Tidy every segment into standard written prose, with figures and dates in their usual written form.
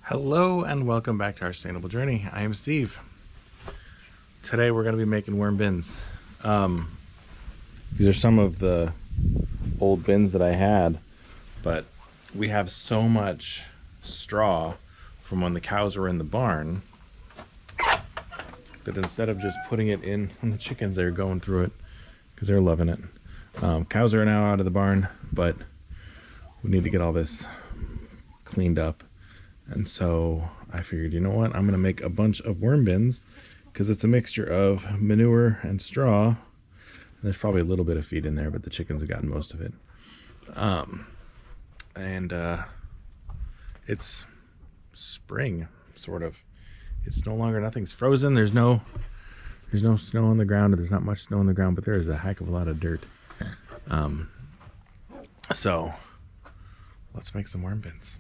Hello and welcome back to our sustainable journey. I am Steve. Today we're going to be making worm bins. These are some of the old bins that I had, but we have so much straw from when the cows were in the barn that instead of just putting it in, and the chickens are going through it because they're loving it. Cows are now out of the barn, but we need to get all this cleaned up. And so I figured, you know what, I'm going to make a bunch of worm bins because it's a mixture of manure and straw. There's probably a little bit of feed in there, but the chickens have gotten most of it. It's spring, sort of. It's no longer, nothing's frozen. There's no snow on the ground. There's not much snow on the ground, but there is a heck of a lot of dirt. So let's make some worm bins.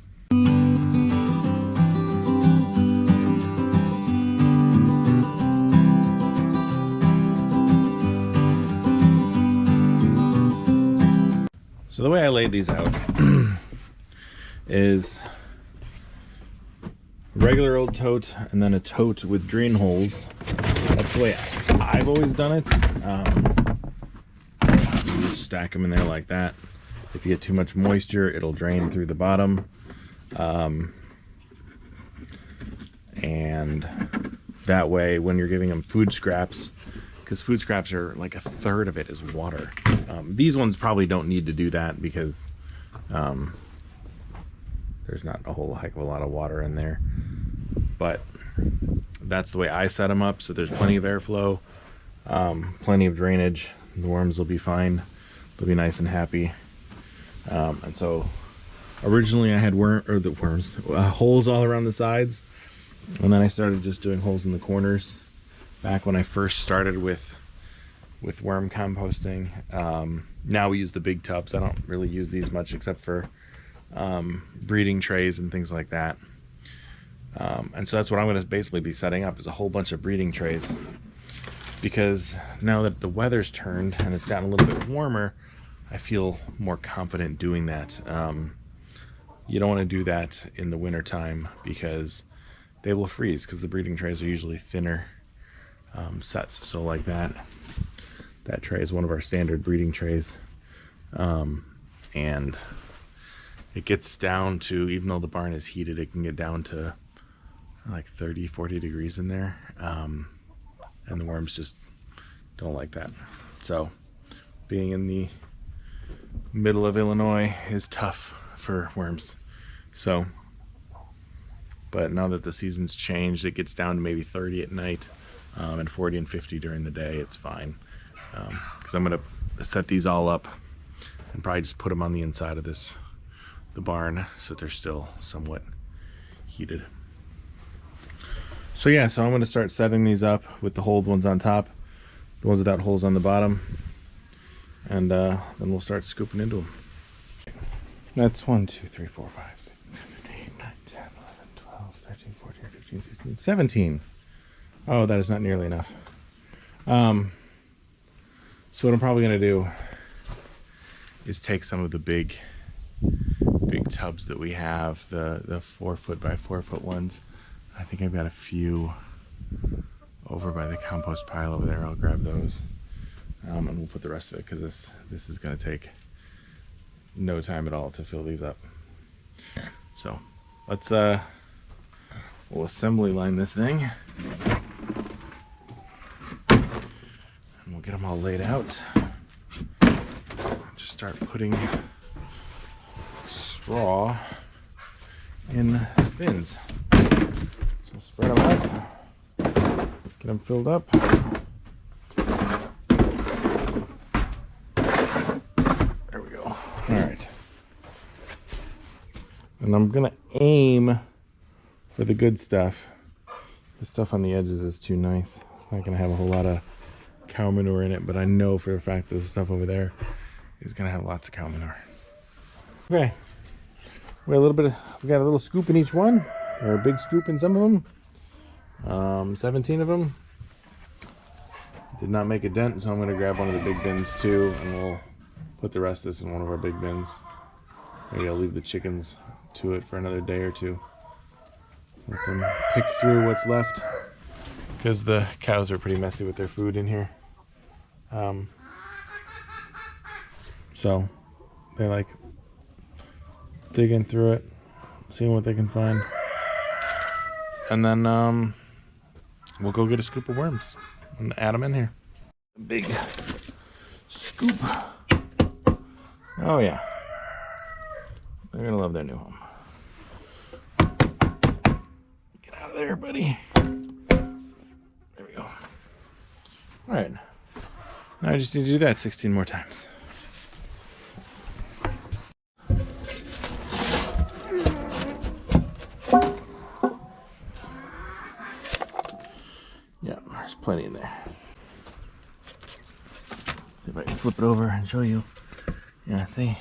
So the way I laid these out is a regular old tote and then a tote with drain holes. That's the way I've always done it. You just stack them in there like that. If you get too much moisture, it'll drain through the bottom. And that way, when you're giving them food scraps, because food scraps are like a third of it is water. These ones probably don't need to do that because there's not a whole heck of a lot of water in there. But that's the way I set them up, so there's plenty of airflow, plenty of drainage. The worms will be fine. They'll be nice and happy. And so originally I had holes all around the sides, and then I started just doing holes in the corners back when I first started with worm composting. Now we use the big tubs. I don't really use these much except for breeding trays and things like that. And so that's what I'm going to basically be setting up, is a whole bunch of breeding trays, because now that the weather's turned and it's gotten a little bit warmer, I feel more confident doing that. You don't want to do that in the winter time because they will freeze, because the breeding trays are usually thinner sets. So like that tray is one of our standard breeding trays, and it gets down to, even though the barn is heated, it can get down to like 30-40 degrees in there, and the worms just don't like that. So being in the middle of Illinois is tough for worms. So, but now that the season's changed, it gets down to maybe 30 at night, and 40 and 50 during the day. It's fine, because I'm going to set these all up and probably just put them on the inside of the barn so that they're still somewhat heated. So yeah, so I'm going to start setting these up with the holed ones on top, the ones without holes on the bottom, and then we'll start scooping into them. That's 1, 2, 3, 4, 5, 6, 7, 8, 9, 10, 11, 12, 13, 14, 15, 16, 17. Oh, that is not nearly enough. So what I'm probably going to do is take some of the big tubs that we have, the 4 foot by 4 foot ones. I think I've got a few over by the compost pile over there. I'll grab those, and we'll put the rest of it, because this is going to take no time at all to fill these up. So let's we'll assembly line this thing, and we'll get them all laid out. Just start putting straw in bins. So spread them out, get them filled up. There we go. All right. And I'm gonna aim for the good stuff. The stuff on the edges is too nice. It's not gonna have a whole lot of cow manure in it, but I know for a fact that the stuff over there is gonna have lots of cow manure. Okay, we got a little scoop in each one, or a big scoop in some of them. 17 of them. Did not make a dent, so I'm gonna grab one of the big bins too, and we'll put the rest of this in one of our big bins. Maybe I'll leave the chickens to it for another day or two. Let them pick through what's left, because the cows are pretty messy with their food in here. So they like digging through it, seeing what they can find. And then we'll go get a scoop of worms and add them in here. A big scoop. Oh yeah. They're gonna love their new home. Get out of there, buddy. There we go. All right. Now I just need to do that 16 more times. Yeah, there's plenty in there. See if I can flip it over and show you. Yeah, see?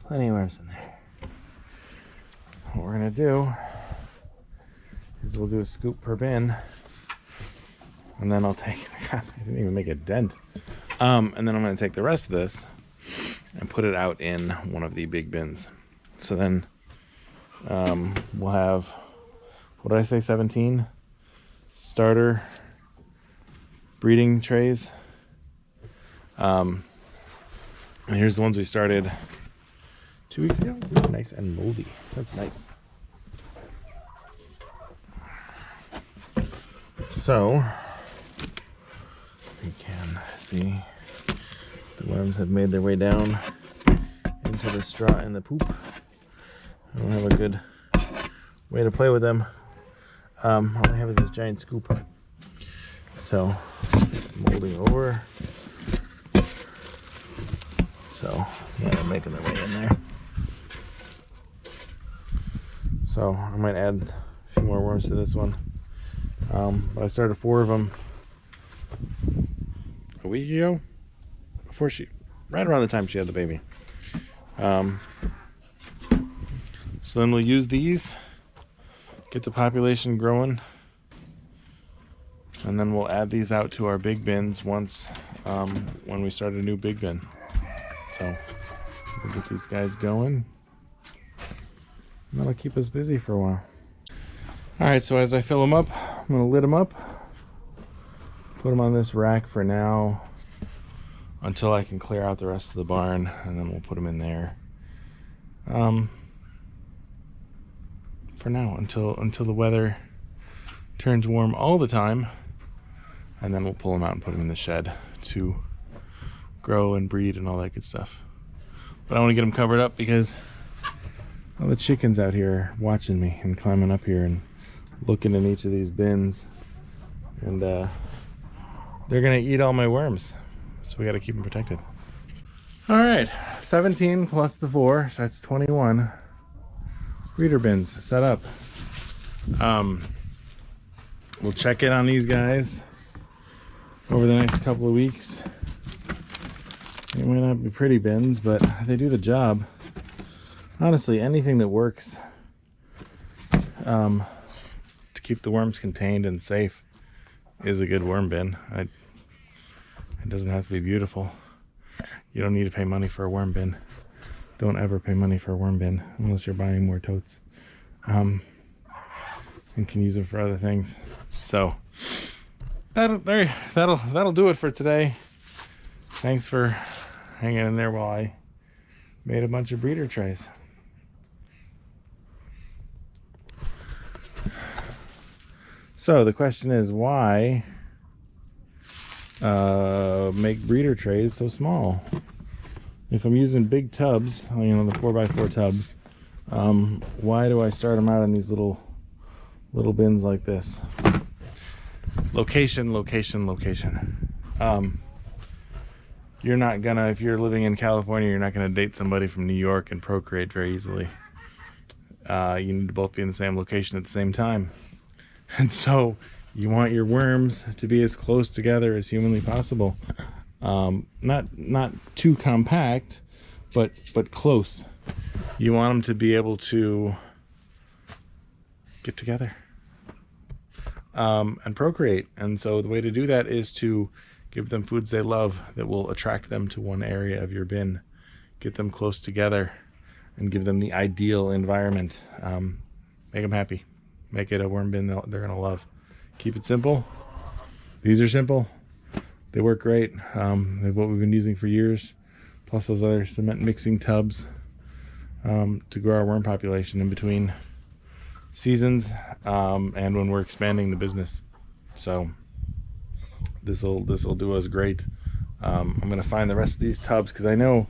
Plenty of worms in there. What we're gonna do is we'll do a scoop per bin. And then I'll take, God, I didn't even make a dent. And then I'm gonna take the rest of this and put it out in one of the big bins. So then we'll have, what did I say, 17 starter breeding trays. And here's the ones we started 2 weeks ago. Ooh, nice and moldy. That's nice. So you can see the worms have made their way down into the straw and the poop. I don't have a good way to play with them. All I have is this giant scoop. So molding over. So yeah, they're making their way in there. So I might add a few more worms to this one. But I started 4 of them a week ago, before right around the time she had the baby. So then we'll use these, get the population growing, and then we'll add these out to our big bins once when we start a new big bin. So we'll get these guys going, and that'll keep us busy for a while. All right, so as I fill them up, I'm gonna lid them up, put them on this rack for now until I can clear out the rest of the barn, and then we'll put them in there for now until the weather turns warm all the time, and then we'll pull them out and put them in the shed to grow and breed and all that good stuff. But I want to get them covered up because all the chickens out here are watching me and climbing up here and looking in each of these bins, and they're gonna eat all my worms, so we got to keep them protected. All right, 17 plus the 4, so that's 21 breeder bins set up. We'll check in on these guys over the next couple of weeks. They might not be pretty bins, but they do the job. Honestly, anything that works to keep the worms contained and safe is a good worm bin. It doesn't have to be beautiful. You don't need to pay money for a worm bin. Don't ever pay money for a worm bin unless you're buying more totes, and can use them for other things. So that'll do it for today. Thanks for hanging in there while I made a bunch of breeder trays. So the question is, why make breeder trays so small? If I'm using big tubs, you know, the 4x4 tubs, why do I start them out in these little bins like this? Location. You're not gonna, if you're living in California, you're not gonna date somebody from New York and procreate very easily. You need to both be in the same location at the same time. And so you want your worms to be as close together as humanly possible. Not too compact, but close. You want them to be able to get together and procreate. And so the way to do that is to give them foods they love that will attract them to one area of your bin. Get them close together and give them the ideal environment. Make them happy. Make it a worm bin they're gonna love. Keep it simple. These are simple. They work great. They're what we've been using for years. Plus those other cement mixing tubs to grow our worm population in between seasons and when we're expanding the business. So this will do us great. I'm gonna find the rest of these tubs because I know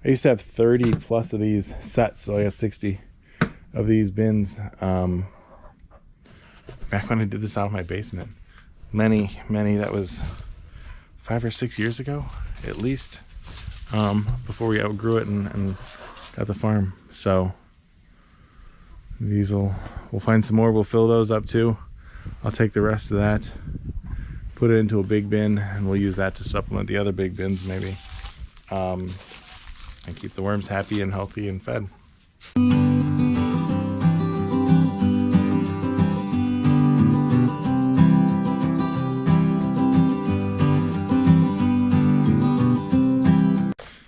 I used to have 30 plus of these sets, so I got 60 of these bins back when I did this out of my basement. Many, that was 5 or 6 years ago at least, before we outgrew it and got the farm. So these we'll find some more. We'll fill those up too. I'll take the rest of that, put it into a big bin, and we'll use that to supplement the other big bins maybe, and keep the worms happy and healthy and fed.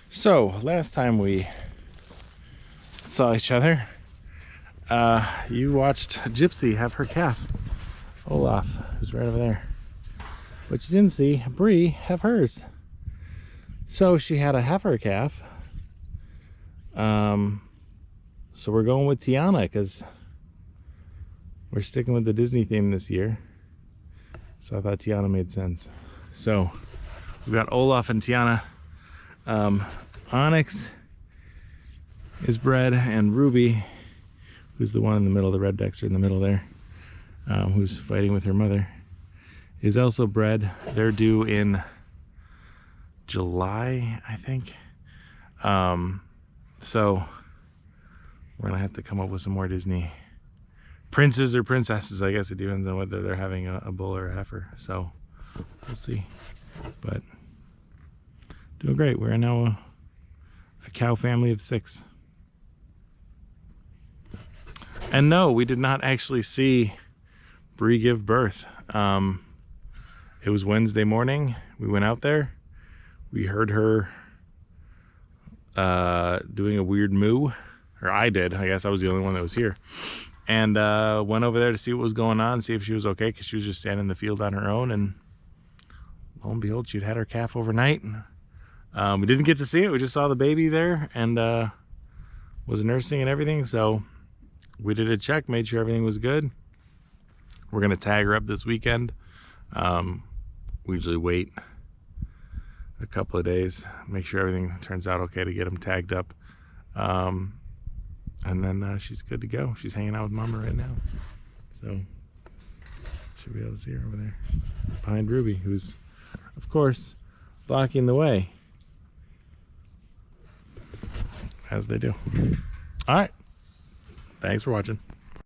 So last time we saw each other, you watched Gypsy have her calf, Olaf, who's right over there. But you didn't see Bree have hers. So she had a heifer calf. So we're going with Tiana because we're sticking with the Disney theme this year. So I thought Tiana made sense. So we've got Olaf and Tiana. Onyx is bred, and Ruby, who's the one in the middle, the red Dexter in the middle there, who's fighting with her mother, is also bred. They're due in July, I think. So we're gonna have to come up with some more Disney princes or princesses. I guess it depends on whether they're having a bull or a heifer. So we'll see. But doing great. We're now a cow family of 6. And no, we did not actually see Bree give birth. It was Wednesday morning. We went out there. We heard her doing a weird moo, or I did. I guess I was the only one that was here. And went over there to see what was going on, see if she was okay, because she was just standing in the field on her own. And lo and behold, she'd had her calf overnight. We didn't get to see it. We just saw the baby there and was nursing and everything. So we did a check, made sure everything was good. We're gonna tag her up this weekend. We usually wait a couple of days, make sure everything turns out okay to get them tagged up. And then she's good to go. She's hanging out with Mama right now. So should be able to see her over there behind Ruby, who's of course blocking the way, as they do. All right, thanks for watching.